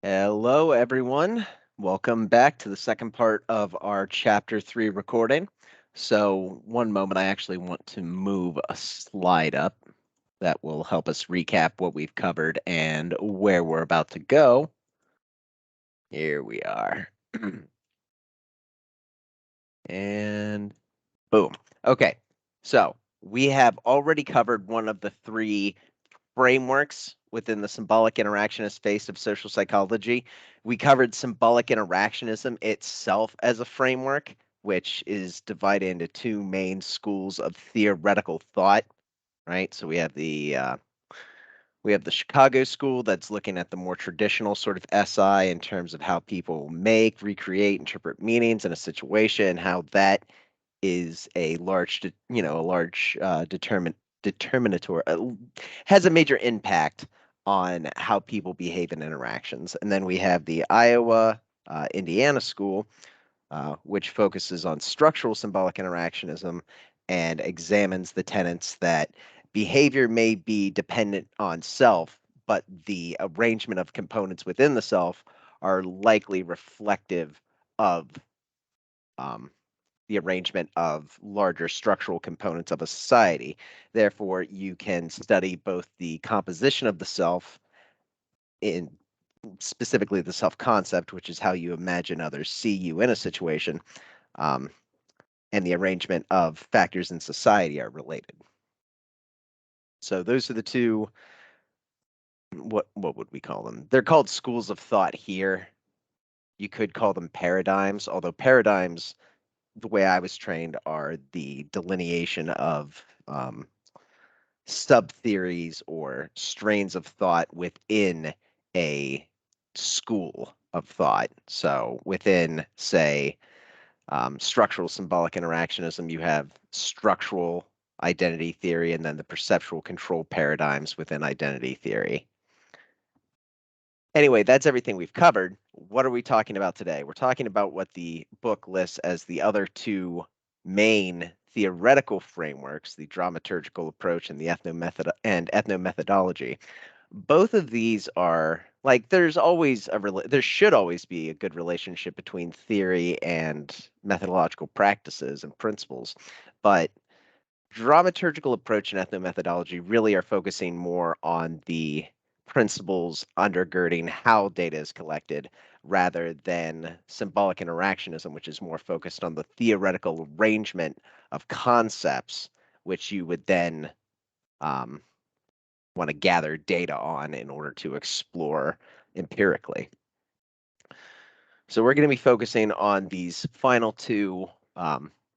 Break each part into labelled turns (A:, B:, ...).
A: Hello, everyone. Welcome back to the second part of our Chapter 3 recording. So, one moment, I actually want to move a slide up that will help us recap what we've covered and where we're about to go. Here we are. And boom. Okay, so we have already covered one of the three frameworks within the symbolic interactionist phase of social psychology. We covered symbolic interactionism itself as a framework, which is divided into two main schools of theoretical thought, right? So we have the Chicago school that's looking at the more traditional sort of SI in terms of how people make, recreate, interpret meanings in a situation, how that is a large, determinator, has a major impact on how people behave in interactions. And then we have the Iowa, Indiana school, which focuses on structural symbolic interactionism and examines the tenets that behavior may be dependent on self, but the arrangement of components within the self are likely reflective of um, the arrangement of larger structural components of a society. Therefore, you can study both the composition of the self in specifically the self concept, which is how you imagine others see you in a situation, um, and the arrangement of factors in society are related. So those are the two. What would we call them? They're called schools of thought here. You could call them paradigms, although paradigms, the way I was trained, are the delineation of sub-theories or strains of thought within a school of thought. So within, say, structural symbolic interactionism, you have structural identity theory and then the perceptual control paradigms within identity theory. Anyway, that's everything we've covered. What are we talking about today? We're talking about what the book lists as the other two main theoretical frameworks, the dramaturgical approach and the ethnomethodology. Both of these are like there should always be a good relationship between theory and methodological practices and principles, but dramaturgical approach and ethnomethodology really are focusing more on the principles undergirding how data is collected rather than symbolic interactionism, which is more focused on the theoretical arrangement of concepts, which you would then um, want to gather data on in order to explore empirically. So we're going to be focusing on these final two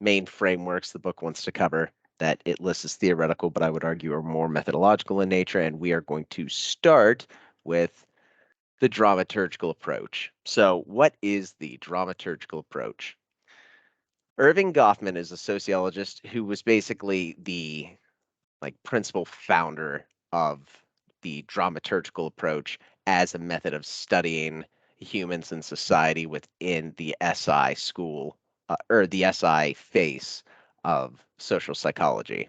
A: main frameworks the book wants to cover that it lists as theoretical, but I would argue are more methodological in nature. And we are going to start with the dramaturgical approach. So what is the dramaturgical approach? Irving Goffman is a sociologist who was basically the principal founder of the dramaturgical approach as a method of studying humans and society within the SI school or the SI face of social psychology.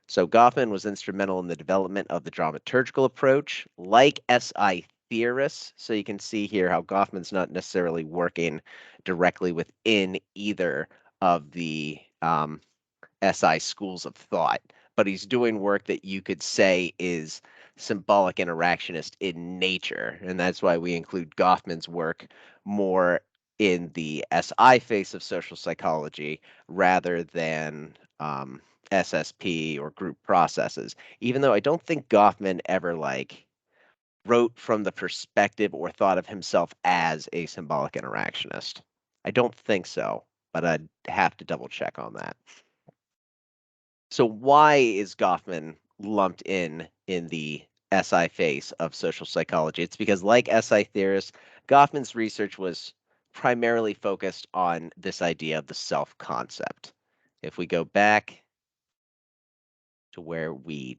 A: So Goffman was instrumental in the development of the dramaturgical approach, like SI theorists. So you can see here how Goffman's not necessarily working directly within either of the SI schools of thought, but he's doing work that you could say is symbolic interactionist in nature. And that's why we include Goffman's work more in the SI face of social psychology rather than SSP or group processes, even though I don't think Goffman ever wrote from the perspective or thought of himself as a symbolic interactionist. I don't think so, but I'd have to double check on that. So why is Goffman lumped in the SI face of social psychology? It's because, like SI theorists, Goffman's research was primarily focused on this idea of the self concept. If we go back to where we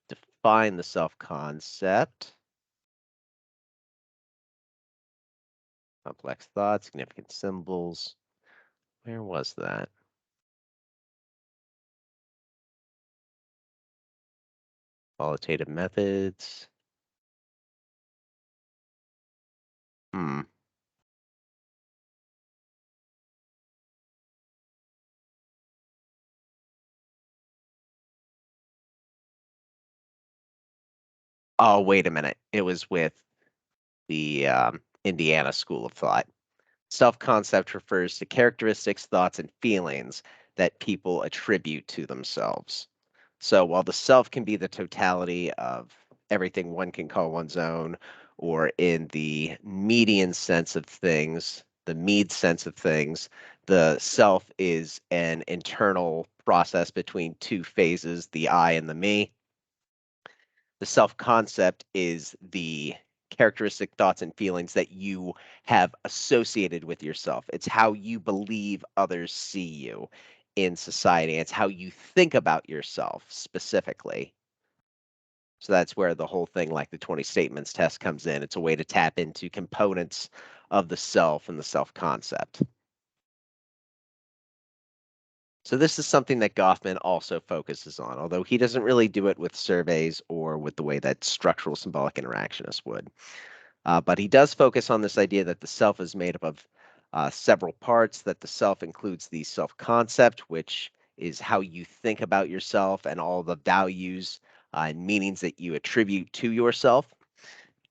A: define the self concept, complex thoughts, significant symbols, where was that? Qualitative methods. Hmm. Oh, wait a minute. It was with the Indiana School of Thought. Self concept refers to characteristics, thoughts, and feelings that people attribute to themselves. So while the self can be the totality of everything one can call one's own, or in the median sense of things, the Mead sense of things, the self is an internal process between two phases, the I and the me. The self concept is the characteristic thoughts and feelings that you have associated with yourself. It's how you believe others see you in society. It's how you think about yourself specifically. So that's where the whole thing, like the 20 statements test, comes in. It's a way to tap into components of the self and the self concept. So this is something that Goffman also focuses on, although he doesn't really do it with surveys or with the way that structural symbolic interactionists would. But he does focus on this idea that the self is made up of several parts, that the self includes the self concept, which is how you think about yourself and all the values and meanings that you attribute to yourself.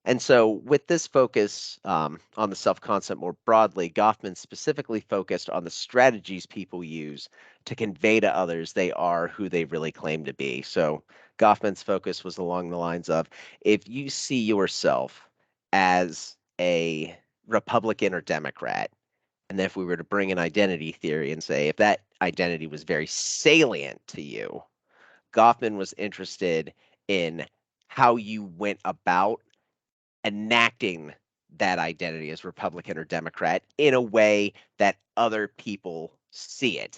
A: And so, with this focus on the self concept more broadly, Goffman specifically focused on the strategies people use to convey to others they are who they really claim to be. So, Goffman's focus was along the lines of if you see yourself as a Republican or Democrat, and if we were to bring an identity theory and say if that identity was very salient to you, Goffman was interested in how you went about enacting that identity as Republican or Democrat in a way that other people see it.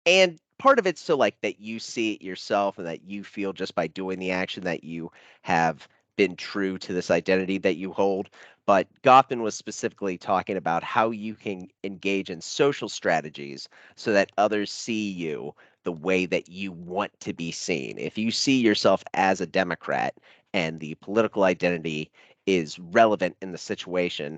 A: And part of it's so like that you see it yourself and that you feel just by doing the action that you have been true to this identity that you hold. But Goffman was specifically talking about how you can engage in social strategies so that others see you the way that you want to be seen. If you see yourself as a Democrat and the political identity is relevant in the situation,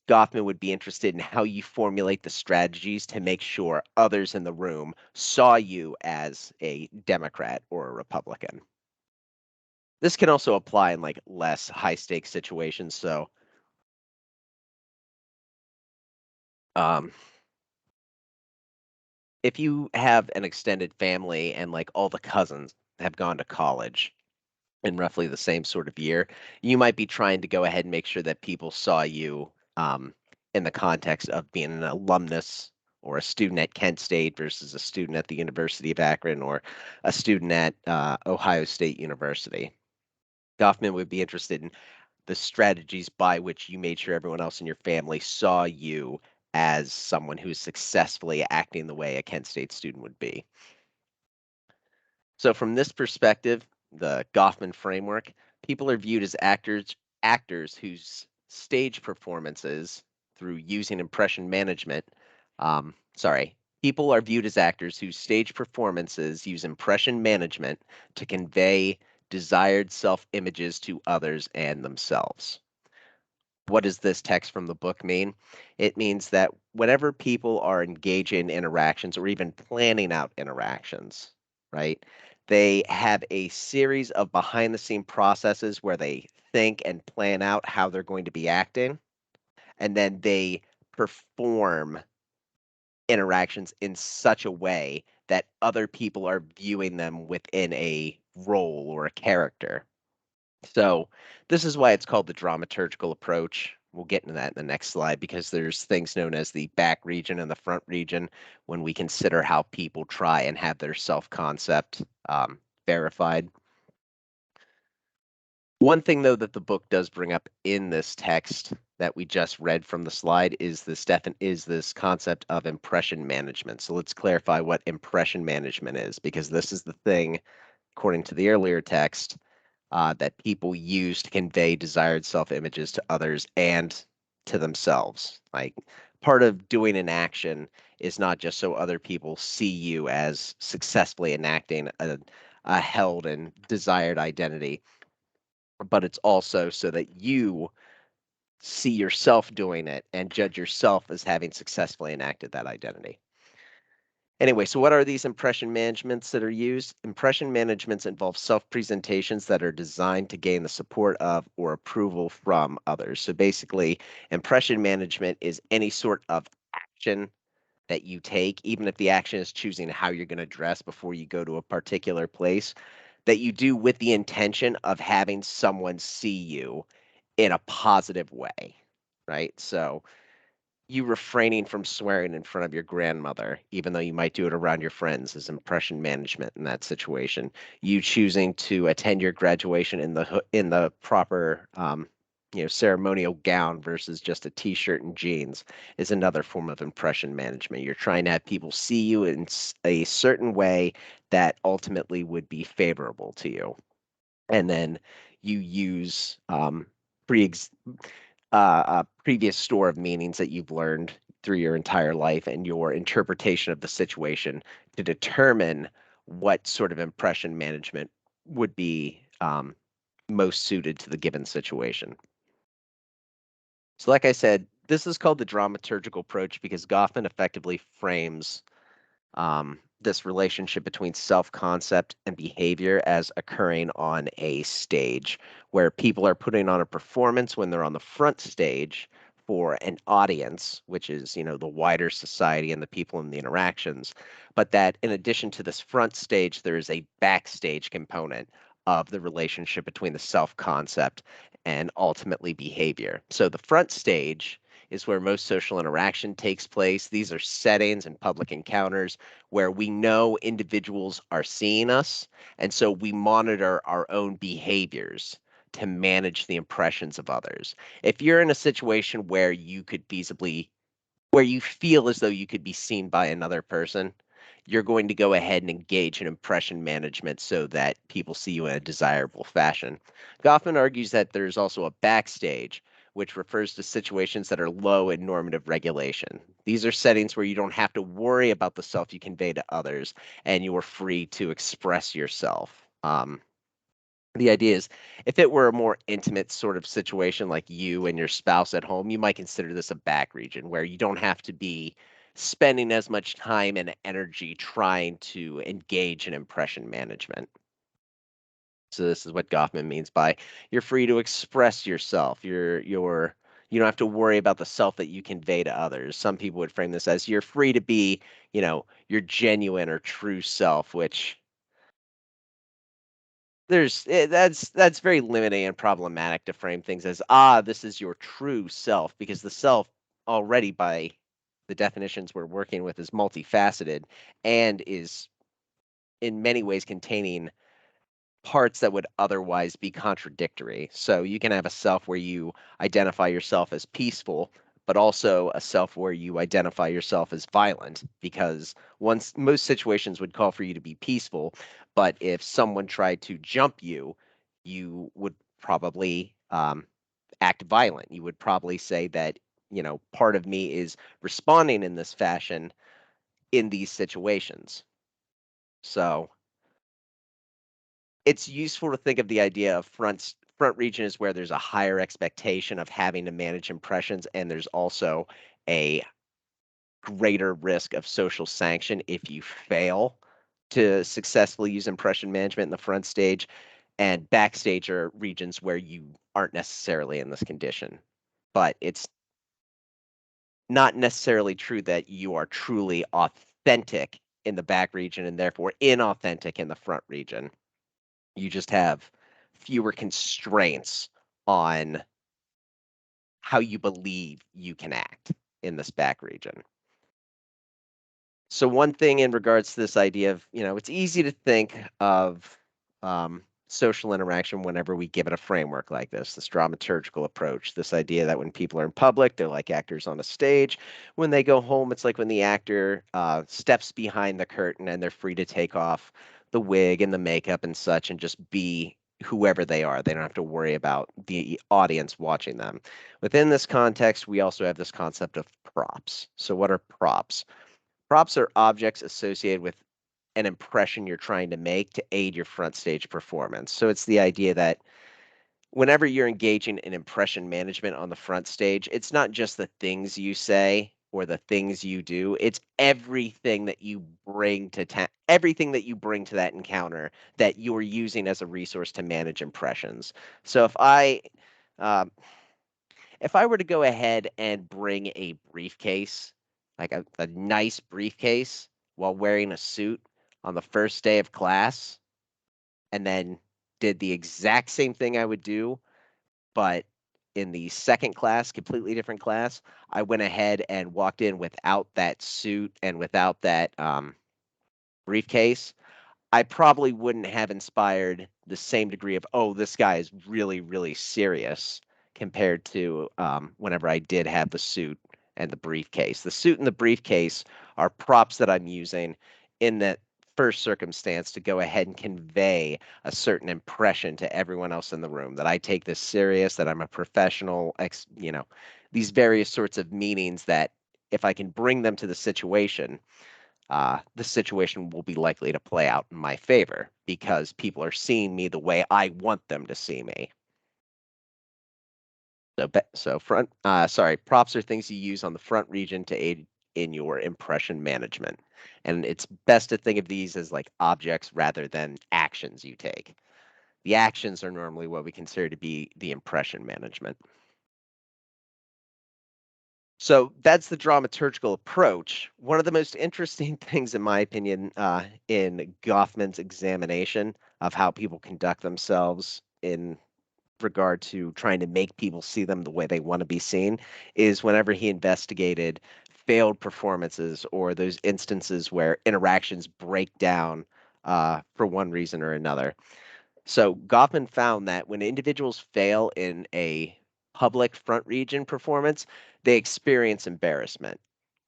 A: Goffman would be interested in how you formulate the strategies to make sure others in the room saw you as a Democrat or a Republican. This can also apply in like less high stakes situations. So, um, if you have an extended family and like all the cousins have gone to college in roughly the same sort of year, you might be trying to go ahead and make sure that people saw you in the context of being an alumnus or a student at Kent State versus a student at the University of Akron or a student at Ohio State University. Goffman would be interested in the strategies by which you made sure everyone else in your family saw you as someone who's successfully acting the way a Kent State student would be. So from this perspective, the Goffman framework, people are viewed as actors whose stage performances through using impression management, sorry, people are viewed as actors whose stage performances use impression management to convey desired self-images to others and themselves. What does this text from the book mean? It means that whenever people are engaging in interactions or even planning out interactions, right, they have a series of behind the scene processes where they think and plan out how they're going to be acting, and then they perform interactions in such a way that other people are viewing them within a role or a character. So this is why it's called the dramaturgical approach. We'll get into that in the next slide because there's things known as the back region and the front region when we consider how people try and have their self-concept verified. One thing, though, that the book does bring up in this text that we just read from the slide is this concept of impression management. So let's clarify what impression management is, because this is the thing, according to the earlier text, that people use to convey desired self-images to others and to themselves. Like part of doing an action is not just so other people see you as successfully enacting a held and desired identity, but it's also so that you see yourself doing it and judge yourself as having successfully enacted that identity. Anyway, so what are these impression managements that are used? Impression managements involve self-presentations that are designed to gain the support of or approval from others. So basically, impression management is any sort of action that you take, even if the action is choosing how you're going to dress before you go to a particular place, that you do with the intention of having someone see you in a positive way, right? So you refraining from swearing in front of your grandmother, even though you might do it around your friends, is impression management in that situation. You choosing to attend your graduation in the proper ceremonial gown versus just a t-shirt and jeans is another form of impression management. You're trying to have people see you in a certain way that ultimately would be favorable to you. And then you use pre previous store of meanings that you've learned through your entire life and your interpretation of the situation to determine what sort of impression management would be most suited to the given situation. So, like I said, this is called the dramaturgical approach because Goffman effectively frames this relationship between self-concept and behavior as occurring on a stage where people are putting on a performance when they're on the front stage for an audience, which is, the wider society and the people and the interactions, but that in addition to this front stage, there is a backstage component of the relationship between the self-concept and ultimately behavior. So the front stage is where most social interaction takes place. These are settings and public encounters where we know individuals are seeing us, and so we monitor our own behaviors to manage the impressions of others. If you're in a situation where where you feel as though you could be seen by another person, you're going to go ahead and engage in impression management so that people see you in a desirable fashion. Goffman argues that there's also a backstage, which refers to situations that are low in normative regulation. These are settings where you don't have to worry about the self you convey to others, and you are free to express yourself. The idea is if it were a more intimate sort of situation like you and your spouse at home, you might consider this a back region where you don't have to be spending as much time and energy trying to engage in impression management. So this is what Goffman means by you're free to express yourself. You don't have to worry about the self that you convey to others. Some people would frame this as you're free to be, your genuine or true self, which that's very limiting and problematic to frame things as, this is your true self, because the self already by the definitions we're working with is multifaceted and is in many ways containing parts that would otherwise be contradictory. So you can have a self where you identify yourself as peaceful, but also a self where you identify yourself as violent, because most situations would call for you to be peaceful, but if someone tried to jump you, you would probably act violent. You would probably say that, part of me is responding in this fashion in these situations. So it's useful to think of the idea of front region is where there's a higher expectation of having to manage impressions, and there's also a greater risk of social sanction if you fail to successfully use impression management in the front stage. And backstage are regions where you aren't necessarily in this condition. But it's not necessarily true that you are truly authentic in the back region and therefore inauthentic in the front region. You just have fewer constraints on how you believe you can act in this back region. So one thing in regards to this idea of, it's easy to think of social interaction whenever we give it a framework like this dramaturgical approach, this idea that when people are in public, they're like actors on a stage. When they go home, it's like when the actor steps behind the curtain and they're free to take off the wig and the makeup and such and just be whoever they are. They don't have to worry about the audience watching them. Within this context, we also have this concept of props. So what are props? Props are objects associated with an impression you're trying to make to aid your front stage performance. So it's the idea that whenever you're engaging in impression management on the front stage, it's not just the things you say or the things you do, it's everything that you bring to everything that you bring to that encounter that you're using as a resource to manage impressions. So um, if I were to go ahead and bring a briefcase, like a nice briefcase, while wearing a suit on the first day of class, and then did the exact same thing I would do, but in the second class, completely different class, I went ahead and walked in without that suit and without that briefcase, I probably wouldn't have inspired the same degree of, oh, this guy is really, really serious compared to whenever I did have the suit and the briefcase. The suit and the briefcase are props that I'm using in that first circumstance to go ahead and convey a certain impression to everyone else in the room that I take this serious, that I'm a professional, these various sorts of meanings that if I can bring them to the situation will be likely to play out in my favor because people are seeing me the way I want them to see me. Props are things you use on the front region to aid in your impression management. And it's best to think of these as like objects rather than actions you take. The actions are normally what we consider to be the impression management. So that's the dramaturgical approach. One of the most interesting things, in my opinion, in Goffman's examination of how people conduct themselves in regard to trying to make people see them the way they want to be seen, is whenever he investigated failed performances or those instances where interactions break down for one reason or another. So Goffman found that when individuals fail in a public front region performance, they experience embarrassment.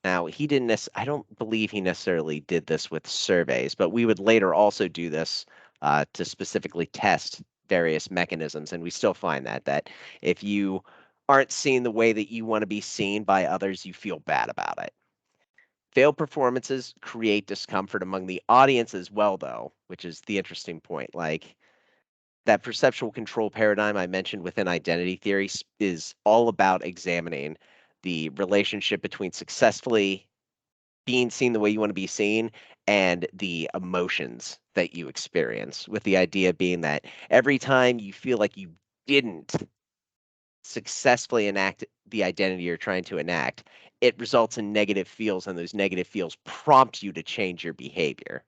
A: Now, I don't believe he necessarily did this with surveys, but we would later also do this to specifically test various mechanisms. And we still find that if you aren't seen the way that you want to be seen by others, you feel bad about it. Failed performances create discomfort among the audience as well, though, which is the interesting point. Like, that perceptual control paradigm I mentioned within identity theory is all about examining the relationship between successfully being seen the way you want to be seen and the emotions that you experience, with the idea being that every time you feel like you didn't successfully enact the identity you're trying to enact, it results in negative feels, and those negative feels prompt you to change your behavior,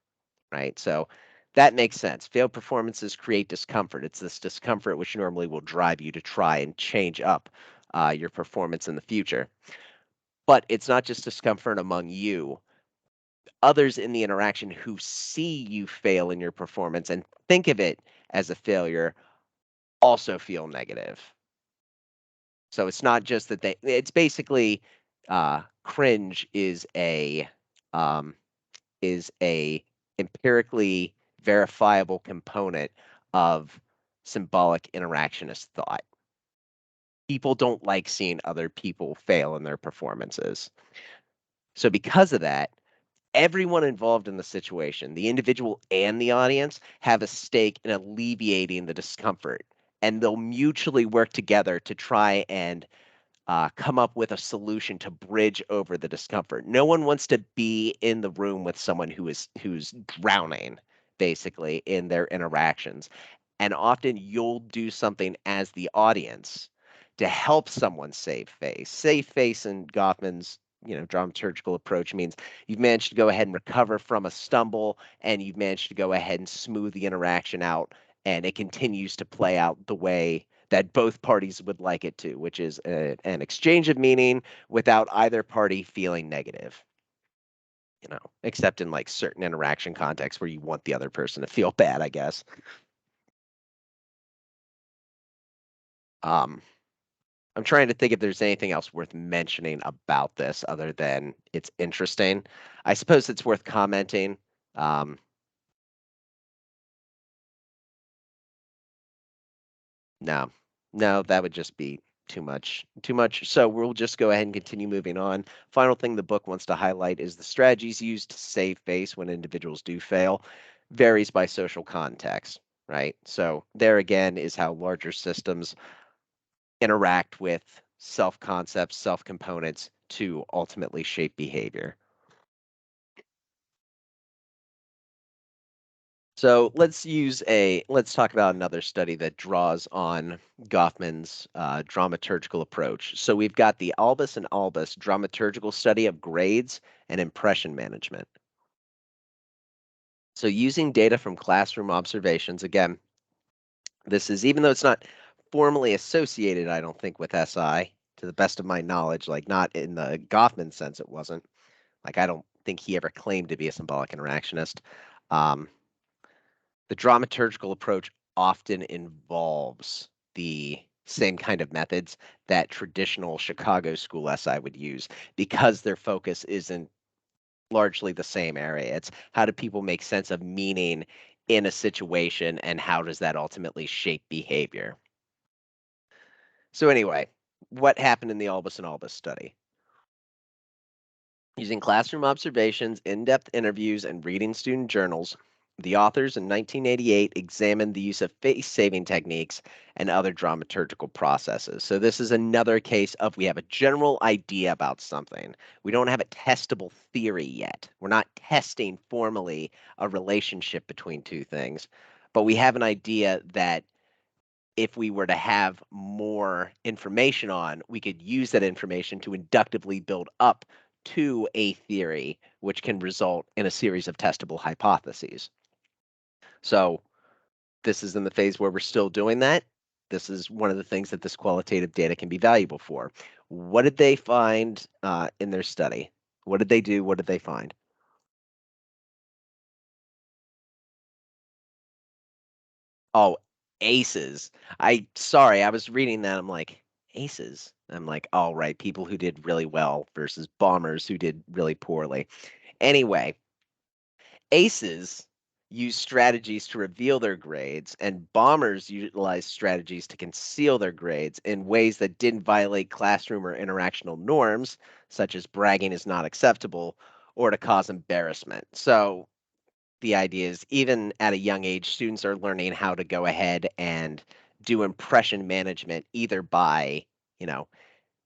A: right? So that makes sense. Failed performances create discomfort. It's this discomfort which normally will drive you to try and change up your performance in the future. But it's not just discomfort among you. Others in the interaction who see you fail in your performance and think of it as a failure also feel negative. So it's not just that it's basically cringe um, is a empirically verifiable component of symbolic interactionist thought. People don't like seeing other people fail in their performances. So because of that, everyone involved in the situation, the individual and the audience, have a stake in alleviating the discomfort, and they'll mutually work together to try and come up with a solution to bridge over the discomfort. No one wants to be in the room with someone who's drowning, basically, in their interactions. And often you'll do something as the audience to help someone save face. Save face in Goffman's dramaturgical approach means you've managed to go ahead and recover from a stumble, and you've managed to go ahead and smooth the interaction out, and it continues to play out the way that both parties would like it to, which is an exchange of meaning without either party feeling negative. Except in like certain interaction contexts where you want the other person to feel bad, I guess. Um, I'm trying to think if there's anything else worth mentioning about this other than it's interesting. I suppose it's worth commenting. Um, no, no, that would just be too much, too much. So we'll just go ahead and continue moving on. Final thing the book wants to highlight is the strategies used to save face when individuals do fail varies by social context, right? So there again is how larger systems interact with self concepts, self components to ultimately shape behavior. So let's talk about another study that draws on Goffman's dramaturgical approach. So we've got the Albus and Albus dramaturgical study of grades and impression management. So using data from classroom observations, again, this is even though it's not formally associated, I don't think, with SI, to the best of my knowledge, like not in the Goffman sense, it wasn't. Like I don't think he ever claimed to be a symbolic interactionist. Um, the dramaturgical approach often involves the same kind of methods that traditional Chicago school SI would use because their focus isn't largely the same area. It's how do people make sense of meaning in a situation and how does that ultimately shape behavior? So anyway, what happened in the Albus and Albus study? Using classroom observations, in-depth interviews, and reading student journals, the authors in 1988 examined the use of face-saving techniques and other dramaturgical processes. So this is another case of we have a general idea about something. We don't have a testable theory yet. We're not testing formally a relationship between two things, but we have an idea that if we were to have more information on, we could use that information to inductively build up to a theory, which can result in a series of testable hypotheses. So this is in the phase where we're still doing that. This is one of the things that this qualitative data can be valuable for. What did they find in their study? What did they do? What did they find? Oh, aces. I was reading that. I'm like, aces. I'm like, all right, people who did really well versus bombers who did really poorly. Anyway, aces use strategies to reveal their grades, and bombers utilize strategies to conceal their grades in ways that didn't violate classroom or interactional norms, such as bragging is not acceptable or to cause embarrassment. So the idea is even at a young age, students are learning how to go ahead and do impression management either by, you know,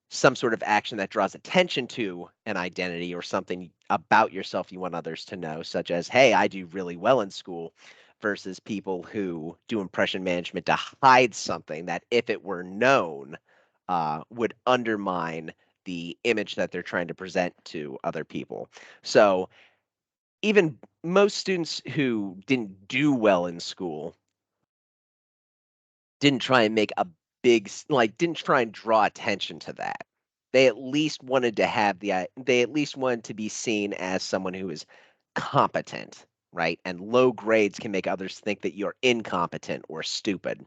A: some sort of action that draws attention to an identity or something about yourself you want others to know, such as, hey, I do really well in school, versus people who do impression management to hide something that, if it were known, would undermine the image that they're trying to present to other people. So even most students who didn't do well in school didn't try and make a didn't try and draw attention to that. They at least wanted to have they at least wanted to be seen as someone who is competent, right? And low grades can make others think that you're incompetent or stupid.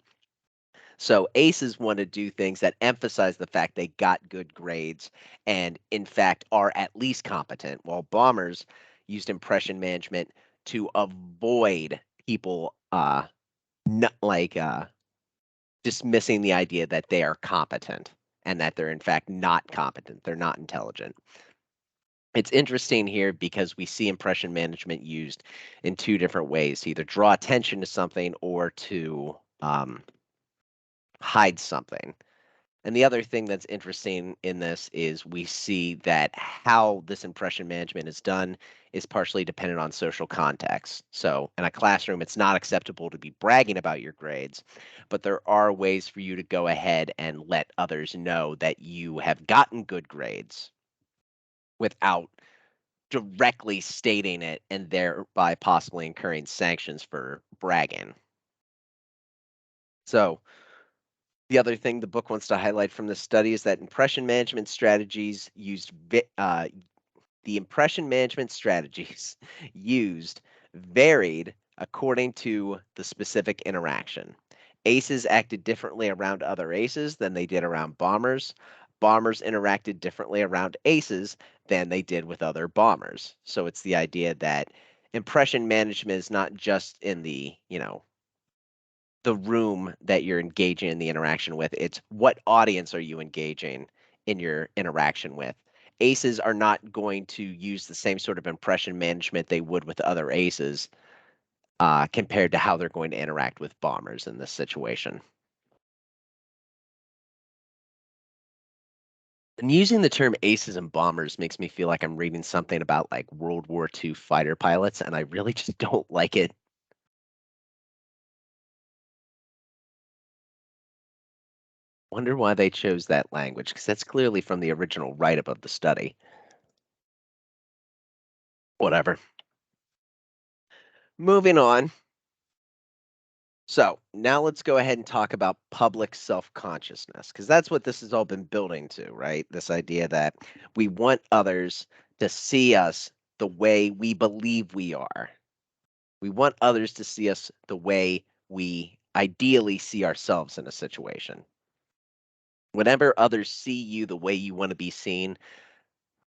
A: So aces want to do things that emphasize the fact they got good grades and in fact are at least competent, while bombers used impression management to avoid people not like dismissing the idea that they are competent and that they're in fact not competent. They're not intelligent. It's interesting here because we see impression management used in two different ways to either draw attention to something or to hide something. And the other thing that's interesting in this is we see that how this impression management is done is partially dependent on social context. So in a classroom, it's not acceptable to be bragging about your grades, but there are ways for you to go ahead and let others know that you have gotten good grades without directly stating it and thereby possibly incurring sanctions for bragging. So the other thing the book wants to highlight from this study is that impression management strategies used the impression management strategies used varied according to the specific interaction. Aces acted differently around other aces than they did around bombers. Bombers interacted differently around aces than they did with other bombers. So it's the idea that impression management is not just in the room that you're engaging in the interaction with. It's what audience are you engaging in your interaction with. Aces are not going to use the same sort of impression management they would with other aces compared to how they're going to interact with bombers in this situation. And using the term aces and bombers makes me feel like I'm reading something about like World War II fighter pilots, and I really just don't like it. Wonder why they chose that language, because that's clearly from the original write-up of the study. Whatever. Moving on. So now let's go ahead and talk about public self-consciousness, because that's what this has all been building to, right? This idea that we want others to see us the way we believe we are. We want others to see us the way we ideally see ourselves in a situation. Whenever others see you the way you want to be seen,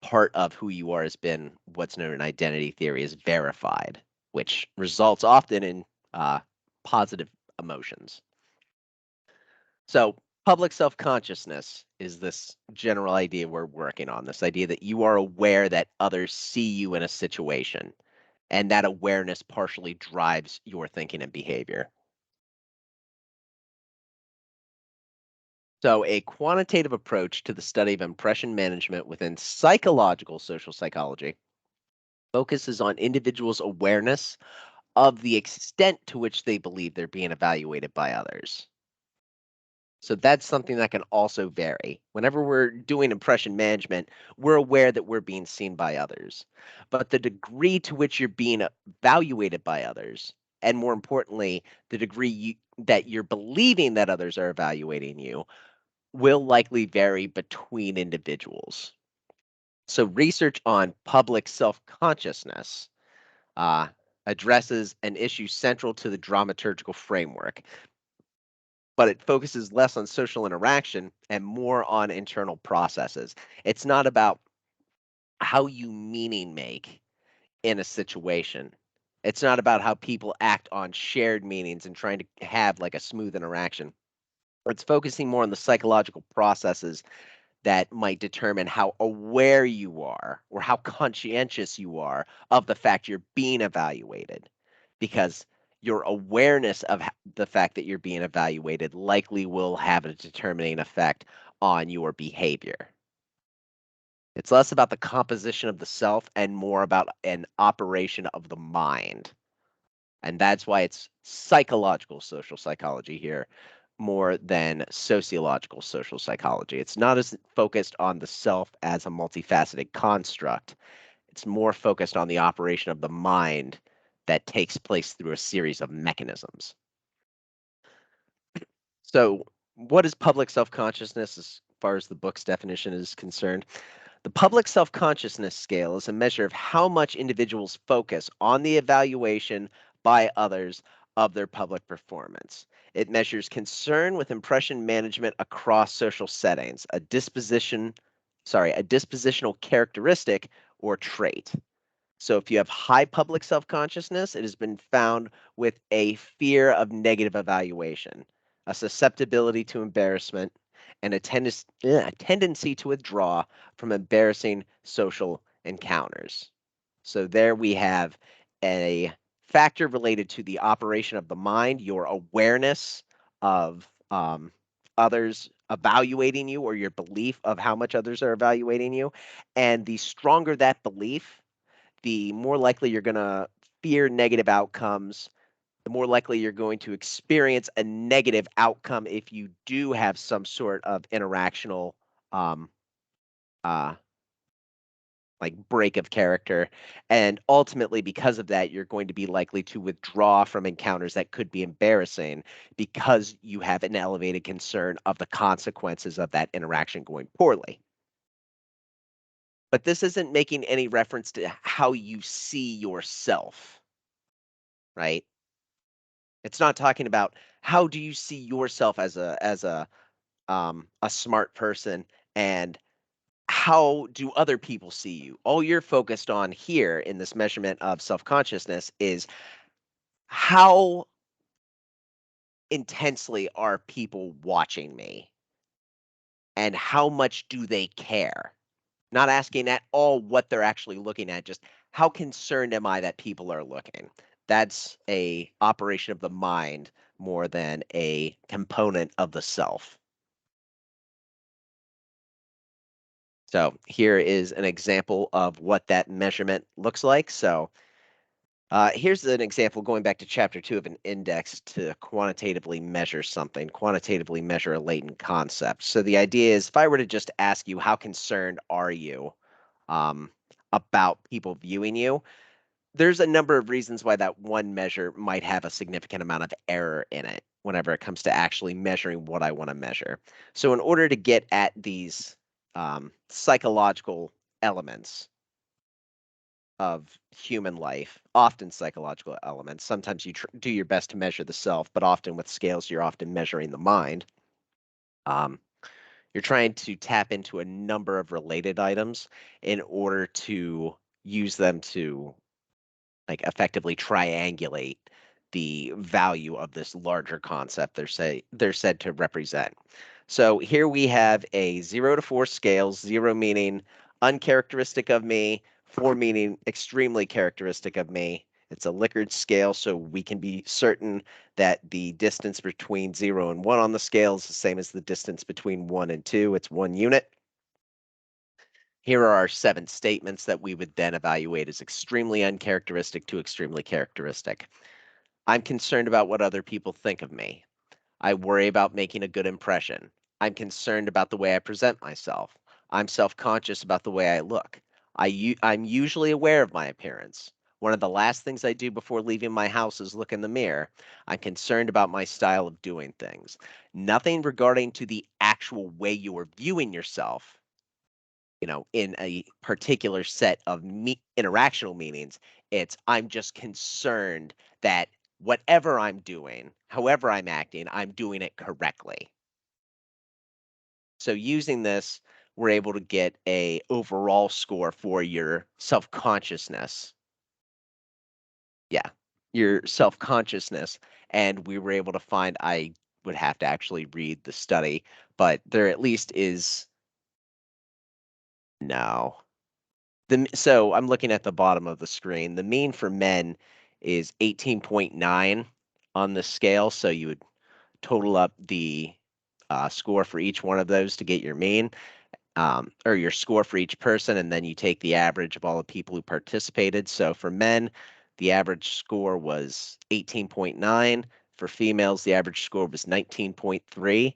A: part of who you are has been what's known in identity theory as verified, which results often in positive emotions. So, public self consciousness is this general idea we're working on, this idea that you are aware that others see you in a situation, and that awareness partially drives your thinking and behavior. So, a quantitative approach to the study of impression management within psychological social psychology focuses on individuals' awareness of the extent to which they believe they're being evaluated by others. So that's something that can also vary. Whenever we're doing impression management, we're aware that we're being seen by others. But the degree to which you're being evaluated by others, and more importantly, the degree that you're believing that others are evaluating you, will likely vary between individuals. So research on public self consciousness uh, addresses an issue central to the dramaturgical framework, but it focuses less on social interaction and more on internal processes. It's not about how you meaning make in a situation. It's not about how people act on shared meanings and trying to have like a smooth interaction. It's focusing more on the psychological processes that might determine how aware you are or how conscientious you are of the fact you're being evaluated. Because your awareness of the fact that you're being evaluated likely will have a determining effect on your behavior. It's less about the composition of the self and more about an operation of the mind. And that's why it's psychological social psychology here more than sociological social psychology. It's not as focused on the self as a multifaceted construct. It's more focused on the operation of the mind that takes place through a series of mechanisms. So, what is public self consciousness as far as the book's definition is concerned? The public self consciousness scale is a measure of how much individuals focus on the evaluation by others of their public performance. It measures concern with impression management across social settings, a dispositional characteristic or trait. So if you have high public self-consciousness, it has been found with a fear of negative evaluation, a susceptibility to embarrassment, and a tendency to withdraw from embarrassing social encounters. So there we have a factor related to the operation of the mind, your awareness of others evaluating you or your belief of how much others are evaluating you. And the stronger that belief, the more likely you're going to fear negative outcomes, the more likely you're going to experience a negative outcome if you do have some sort of interactional um, uh, like break of character. And ultimately, because of that, you're going to be likely to withdraw from encounters that could be embarrassing because you have an elevated concern of the consequences of that interaction going poorly. But this isn't making any reference to how you see yourself, right? It's not talking about how do you see yourself as a smart person and how do other people see you? All you're focused on here in this measurement of self-consciousness is how intensely are people watching me and how much do they care? Not asking at all what they're actually looking at, just how concerned am I that people are looking? That's a operation of the mind more than a component of the self. So here is an example of what that measurement looks like. So here's an example going back to chapter 2 of an index to quantitatively measure something, quantitatively measure a latent concept. So the idea is if I were to just ask you, how concerned are you um, about people viewing you? There's a number of reasons why that one measure might have a significant amount of error in it whenever it comes to actually measuring what I want to measure. So in order to get at these psychological elements of human life, often psychological elements, sometimes you do your best to measure the self, but often with scales, you're often measuring the mind. Um, you're trying to tap into a number of related items in order to use them to like effectively triangulate the value of this larger concept they're said to represent. So here we have a 0 to 4 scales, 0 meaning uncharacteristic of me, 4 meaning extremely characteristic of me. It's a Likert scale, so we can be certain that the distance between 0 and 1 on the scale is the same as the distance between 1 and 2. It's 1 unit. Here are our 7 statements that we would then evaluate as extremely uncharacteristic to extremely characteristic. I'm concerned about what other people think of me. I worry about making a good impression. I'm concerned about the way I present myself. I'm self-conscious about the way I look. I'm usually aware of my appearance. One of the last things I do before leaving my house is look in the mirror. I'm concerned about my style of doing things. Nothing regarding to the actual way you are viewing yourself, in a particular set of interactional meanings. It's I'm just concerned that whatever I'm doing, however I'm acting, I'm doing it correctly. So using this, we're able to get a overall score for your self-consciousness. Yeah, your self-consciousness. And we were able to find, I would have to actually read the study, but there at least is no. So I'm looking at the bottom of the screen. The mean for men is 18.9 on the scale. So you would total up the score for each one of those to get your mean, or your score for each person, and then you take the average of all the people who participated. So for men, the average score was 18.9. For females, the average score was 19.3.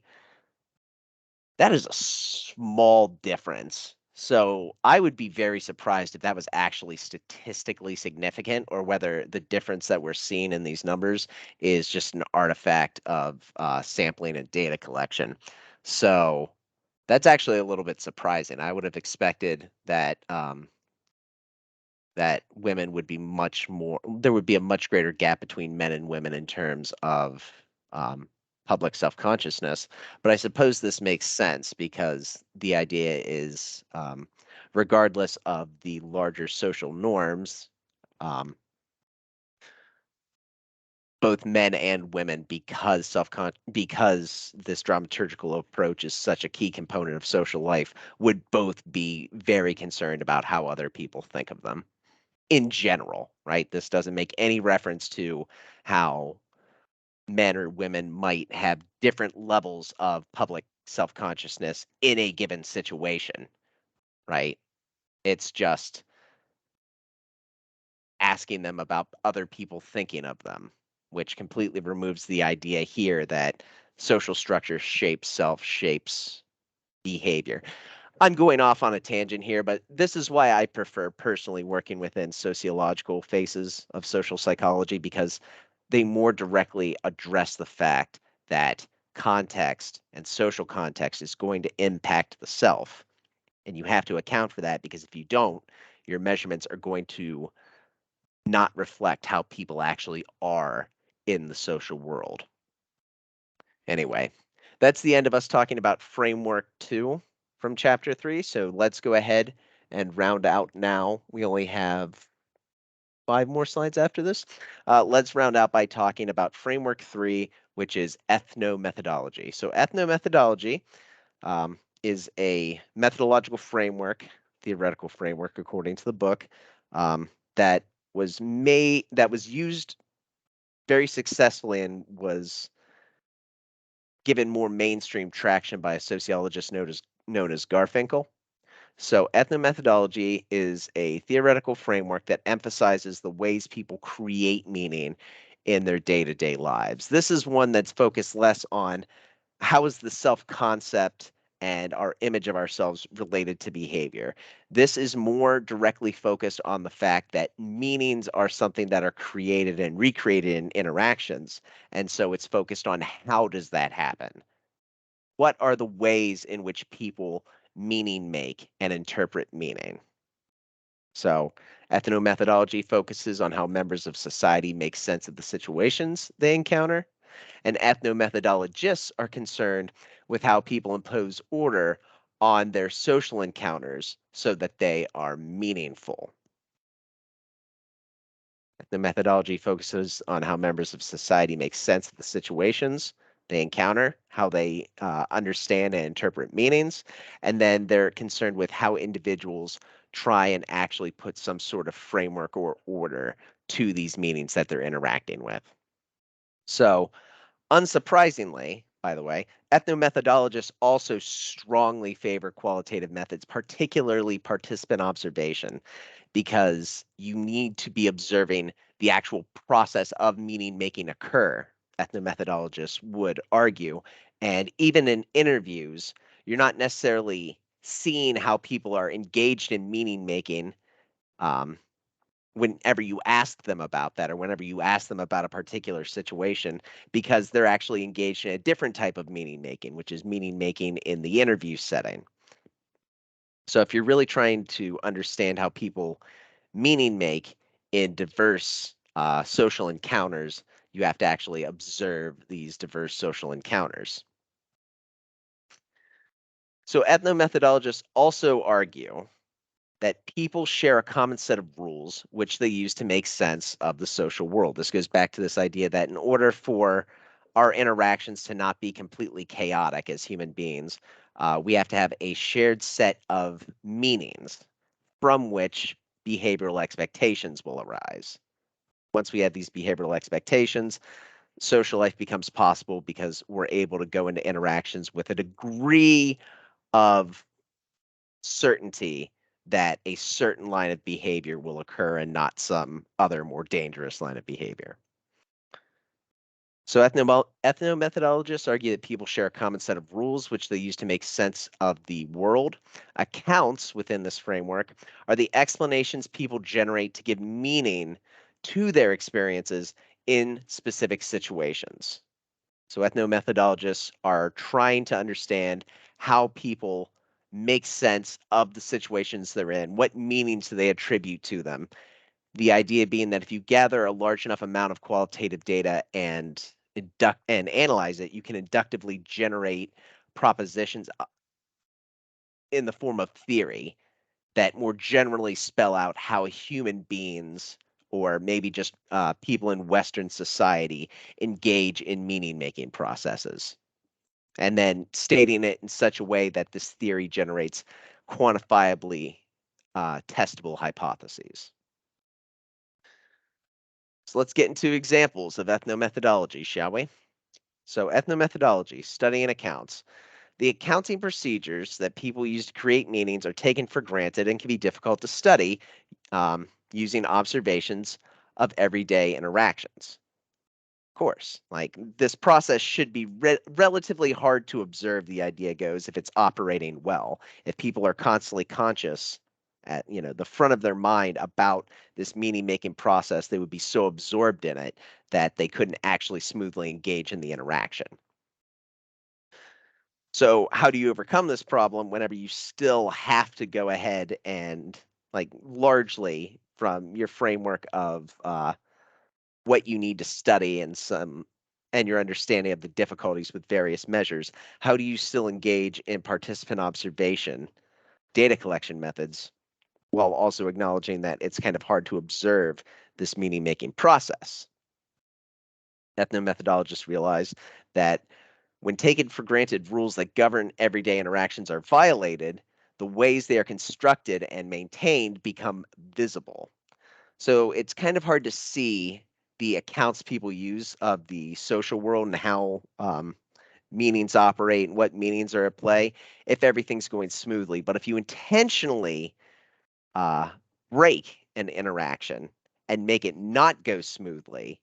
A: That is a small difference. So I would be very surprised if that was actually statistically significant, or whether the difference that we're seeing in these numbers is just an artifact of sampling and data collection. So that's actually a little bit surprising. I would have expected that that women would be much more, there would be a much greater gap between men and women in terms of um, public self-consciousness. But I suppose this makes sense because the idea is, regardless of the larger social norms, um, both men and women, because this dramaturgical approach is such a key component of social life, would both be very concerned about how other people think of them in general, right? This doesn't make any reference to how men or women might have different levels of public self-consciousness in a given situation, right? It's just asking them about other people thinking of them, which completely removes the idea here that social structure shapes self, shapes behavior. I'm going off on a tangent here, but this is why I prefer personally working within sociological phases of social psychology, because they more directly address the fact that context and social context is going to impact the self. And you have to account for that, because if you don't, your measurements are going to not reflect how people actually are in the social world. Anyway, that's the end of us talking about framework 2 from chapter 3. So let's go ahead and round out now. We only have 5 more slides after this. Let's round out by talking about framework 3, which is ethnomethodology. So ethnomethodology is a methodological framework, theoretical framework according to the book, that was used very successfully and was given more mainstream traction by a sociologist known as Garfinkel. So, ethnomethodology is a theoretical framework that emphasizes the ways people create meaning in their day to day lives. This is one that's focused less on how is the self concept and our image of ourselves related to behavior. This is more directly focused on the fact that meanings are something that are created and recreated in interactions. And so it's focused on how does that happen? What are the ways in which people meaning make and interpret meaning? So, ethnomethodology focuses on how members of society make sense of the situations they encounter, and ethnomethodologists are concerned with how people impose order on their social encounters so that they are meaningful. The methodology focuses on how members of society make sense of the situations they encounter, how they understand and interpret meanings, and then they're concerned with how individuals try and actually put some sort of framework or order to these meanings that they're interacting with. So, unsurprisingly, by the way, ethnomethodologists also strongly favor qualitative methods, particularly participant observation, because you need to be observing the actual process of meaning making occur, ethnomethodologists would argue. And even in interviews, you're not necessarily seeing how people are engaged in meaning making um, whenever you ask them about that or whenever you ask them about a particular situation, because they're actually engaged in a different type of meaning making, which is meaning making in the interview setting. So if you're really trying to understand how people meaning make in diverse social encounters, you have to actually observe these diverse social encounters. So ethnomethodologists also argue that people share a common set of rules which they use to make sense of the social world. This goes back to this idea that in order for our interactions to not be completely chaotic as human beings, we have to have a shared set of meanings from which behavioral expectations will arise. Once we have these behavioral expectations, social life becomes possible because we're able to go into interactions with a degree of certainty that a certain line of behavior will occur and not some other more dangerous line of behavior. So ethnomethodologists argue that people share a common set of rules which they use to make sense of the world. Accounts within this framework are the explanations people generate to give meaning to their experiences in specific situations. So ethnomethodologists are trying to understand how people make sense of the situations they're in, what meanings do they attribute to them. The idea being that if you gather a large enough amount of qualitative data and analyze it, you can inductively generate propositions in the form of theory that more generally spell out how human beings or maybe just people in Western society engage in meaning making processes. And then stating it in such a way that this theory generates quantifiably testable hypotheses. So let's get into examples of ethnomethodology, shall we? So ethnomethodology, studying accounts. The accounting procedures that people use to create meanings are taken for granted and can be difficult to study using observations of everyday interactions. Course. Like this process should be relatively hard to observe, the idea goes, if it's operating well. If people are constantly conscious at the front of their mind about this meaning making process, they would be so absorbed in it that they couldn't actually smoothly engage in the interaction. So how do you overcome this problem whenever you still have to go ahead and, like, largely from your framework of what you need to study and your understanding of the difficulties with various measures, how do you still engage in participant observation, data collection methods, while also acknowledging that it's kind of hard to observe this meaning making process? Ethnomethodologists realize that when taken for granted, rules that govern everyday interactions are violated, the ways they are constructed and maintained become visible. So it's kind of hard to see the accounts people use of the social world and how meanings operate and what meanings are at play if everything's going smoothly. But if you intentionally uh, break an interaction and make it not go smoothly,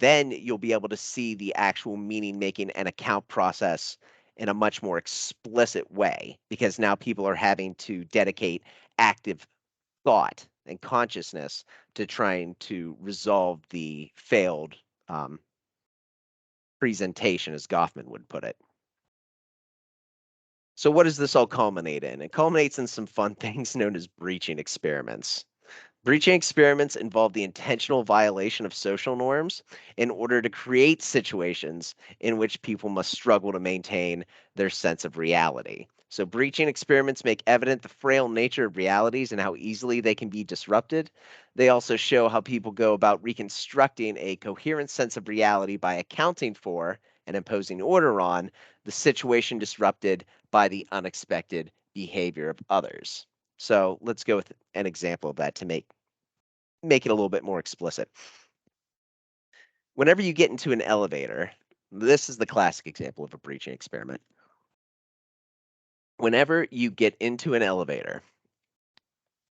A: then you'll be able to see the actual meaning making and account process in a much more explicit way because now people are having to dedicate active thought and consciousness to trying to resolve the failed um, presentation, as Goffman would put it. So, what does this all culminate in? It culminates in some fun things known as breaching experiments. Breaching experiments involve the intentional violation of social norms in order to create situations in which people must struggle to maintain their sense of reality. So, breaching experiments make evident the frail nature of realities and how easily they can be disrupted. They also show how people go about reconstructing a coherent sense of reality by accounting for and imposing order on the situation disrupted by the unexpected behavior of others. So let's go with an example of that to make it a little bit more explicit. Whenever you get into an elevator, this is the classic example of a breaching experiment. Whenever you get into an elevator,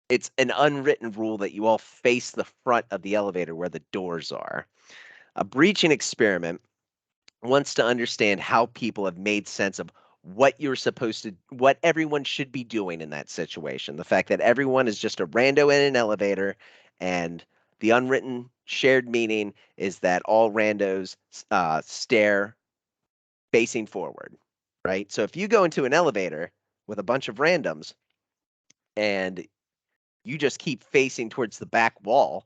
A: it's an unwritten rule that you all face the front of the elevator where the doors are. A breaching experiment wants to understand how people have made sense of what everyone should be doing in that situation. The fact that everyone is just a rando in an elevator, and the unwritten shared meaning is that all randos stare facing forward, right? So if you go into an elevator with a bunch of randoms and you just keep facing towards the back wall,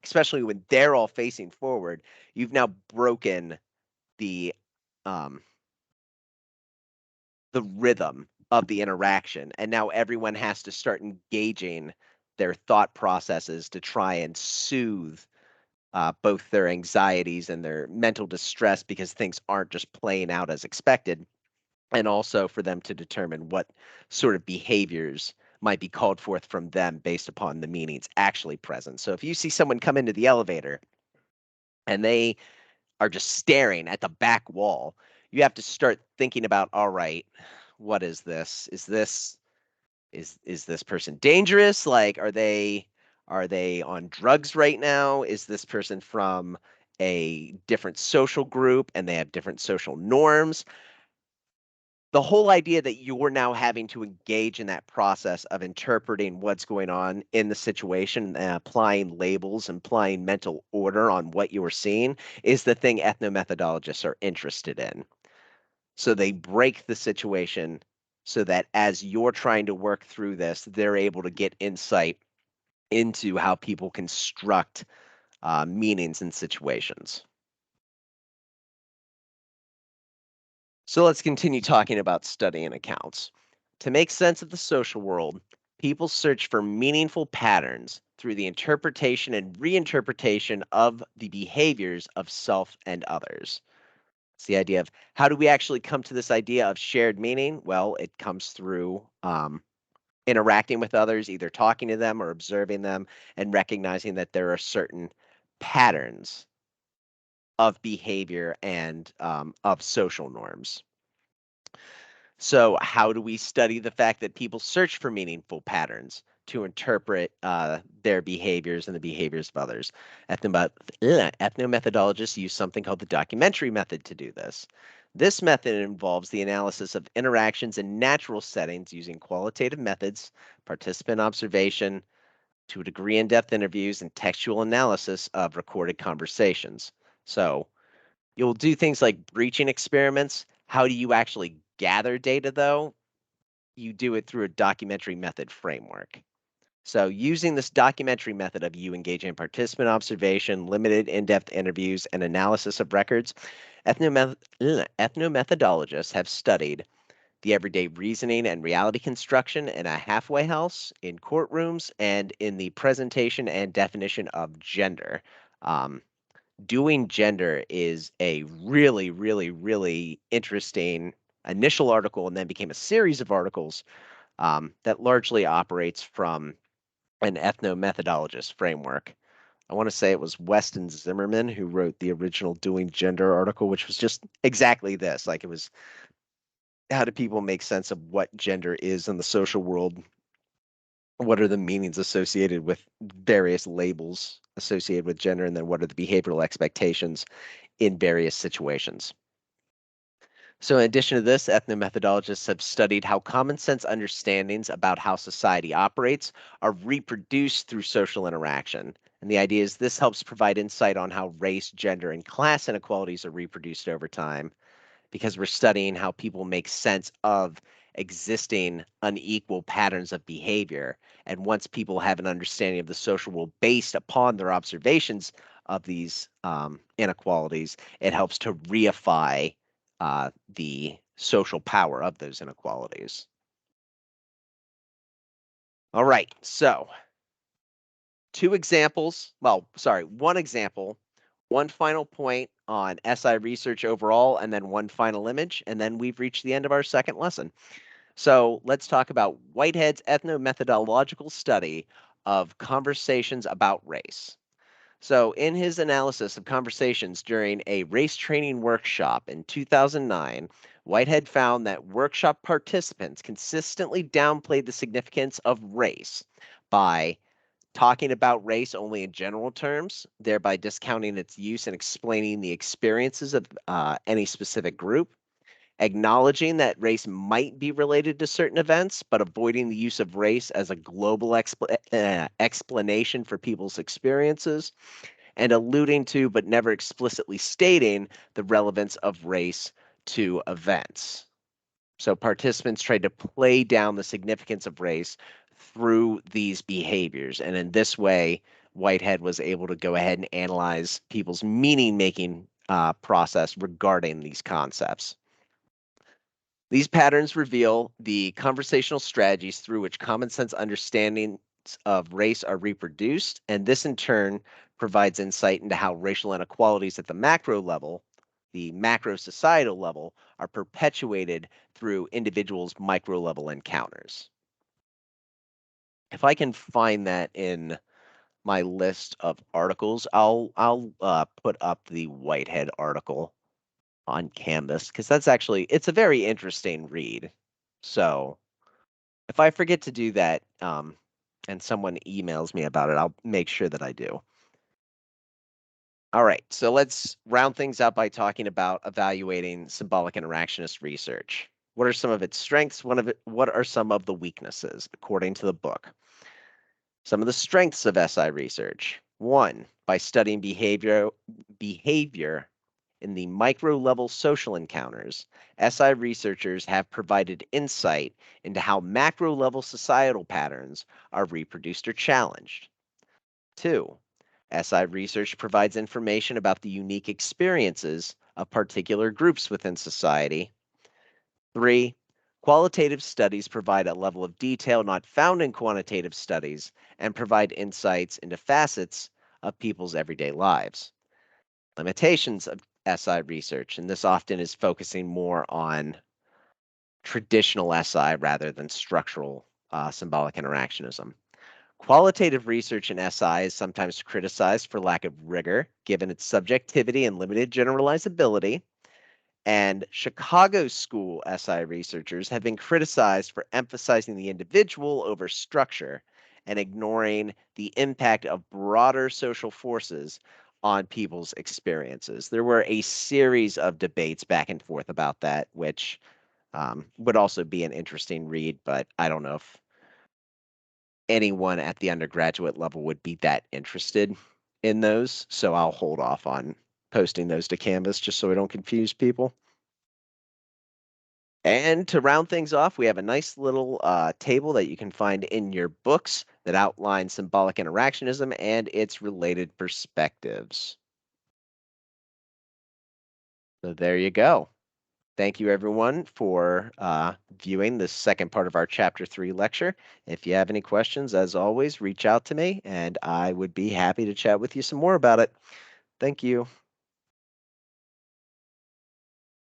A: especially when they're all facing forward, you've now broken the um, the rhythm of the interaction. And now everyone has to start engaging their thought processes to try and soothe both their anxieties and their mental distress because things aren't just playing out as expected. And also for them to determine what sort of behaviors might be called forth from them based upon the meanings actually present. So if you see someone come into the elevator and they are just staring at the back wall, you have to start thinking about, all right, what is this? Is this person dangerous? Like, are they on drugs right now? Is this person from a different social group and they have different social norms? The whole idea that you're now having to engage in that process of interpreting what's going on in the situation and applying labels and applying mental order on what you're seeing is the thing ethnomethodologists are interested in. So they break the situation so that as you're trying to work through this, they're able to get insight into how people construct meanings in situations. So let's continue talking about studying accounts. To make sense of the social world, people search for meaningful patterns through the interpretation and reinterpretation of the behaviors of self and others. It's the idea of how do we actually come to this idea of shared meaning? Well, it comes through interacting with others, either talking to them or observing them, and recognizing that there are certain patterns of behavior and of social norms. So, how do we study the fact that people search for meaningful patterns to interpret their behaviors and the behaviors of others? Ethnomethodologists use something called the documentary method to do this. This method involves the analysis of interactions in natural settings using qualitative methods, participant observation, to a degree in depth interviews, and textual analysis of recorded conversations. So, you'll do things like breaching experiments. How do you actually gather data, though? You do it through a documentary method framework. So, using this documentary method of you engaging in participant observation, limited in depth interviews, and analysis of records, ethnomethodologists have studied the everyday reasoning and reality construction in a halfway house, in courtrooms, and in the presentation and definition of gender. Um, Doing gender is a really, really, really interesting initial article and then became a series of articles that largely operates from an ethnomethodologist framework. I want to say it was Weston Zimmerman who wrote the original Doing Gender article, which was just exactly this. Like, it was, how do people make sense of what gender is in the social world? What are the meanings associated with various labels associated with gender? And then what are the behavioral expectations in various situations? So, in addition to this, ethnomethodologists have studied how common sense understandings about how society operates are reproduced through social interaction. And the idea is this helps provide insight on how race, gender, and class inequalities are reproduced over time, because we're studying how people make sense of existing unequal patterns of behavior. And once people have an understanding of the social world based upon their observations of these inequalities, it helps to reify the social power of those inequalities. All right, so two examples. Well, sorry, one example, one final point on SI research overall, and then one final image, and then we've reached the end of our second lesson. So let's talk about Whitehead's ethnomethodological study of conversations about race. So, in his analysis of conversations during a race training workshop in 2009, Whitehead found that workshop participants consistently downplayed the significance of race by talking about race only in general terms, thereby discounting its use and explaining the experiences of any specific group, acknowledging that race might be related to certain events, but avoiding the use of race as a global explanation for people's experiences, and alluding to but never explicitly stating the relevance of race to events. So participants tried to play down the significance of race through these behaviors. And in this way, Whitehead was able to go ahead and analyze people's meaning making process regarding these concepts. These patterns reveal the conversational strategies through which common sense understandings of race are reproduced, and this in turn provides insight into how racial inequalities at the macro level, the macro societal level, are perpetuated through individuals' micro level encounters. If I can find that in my list of articles, I'll put up the Whitehead article on Canvas, because that's actually, it's a very interesting read. So if I forget to do that, and someone emails me about it, I'll make sure that I do. All right, so let's round things out by talking about evaluating symbolic interactionist research. What are some of its strengths? What are some of the weaknesses, according to the book? Some of the strengths of SI research. One, by studying behavior in the micro-level social encounters, SI researchers have provided insight into how macro-level societal patterns are reproduced or challenged. Two, SI research provides information about the unique experiences of particular groups within society. Three, qualitative studies provide a level of detail not found in quantitative studies and provide insights into facets of people's everyday lives. Limitations of SI research, and this often is focusing more on traditional SI rather than structural symbolic interactionism. Qualitative research in SI is sometimes criticized for lack of rigor, given its subjectivity and limited generalizability. And Chicago School SI researchers have been criticized for emphasizing the individual over structure and ignoring the impact of broader social forces on people's experiences. There were a series of debates back and forth about that, which would also be an interesting read, but I don't know if anyone at the undergraduate level would be that interested in those. So I'll hold off on posting those to Canvas just so I don't confuse people. And to round things off, we have a nice little table that you can find in your books that outlines symbolic interactionism and its related perspectives. So there you go. Thank you, everyone, for viewing this second part of our Chapter 3 lecture. If you have any questions, as always, reach out to me, and I would be happy to chat with you some more about it. Thank you.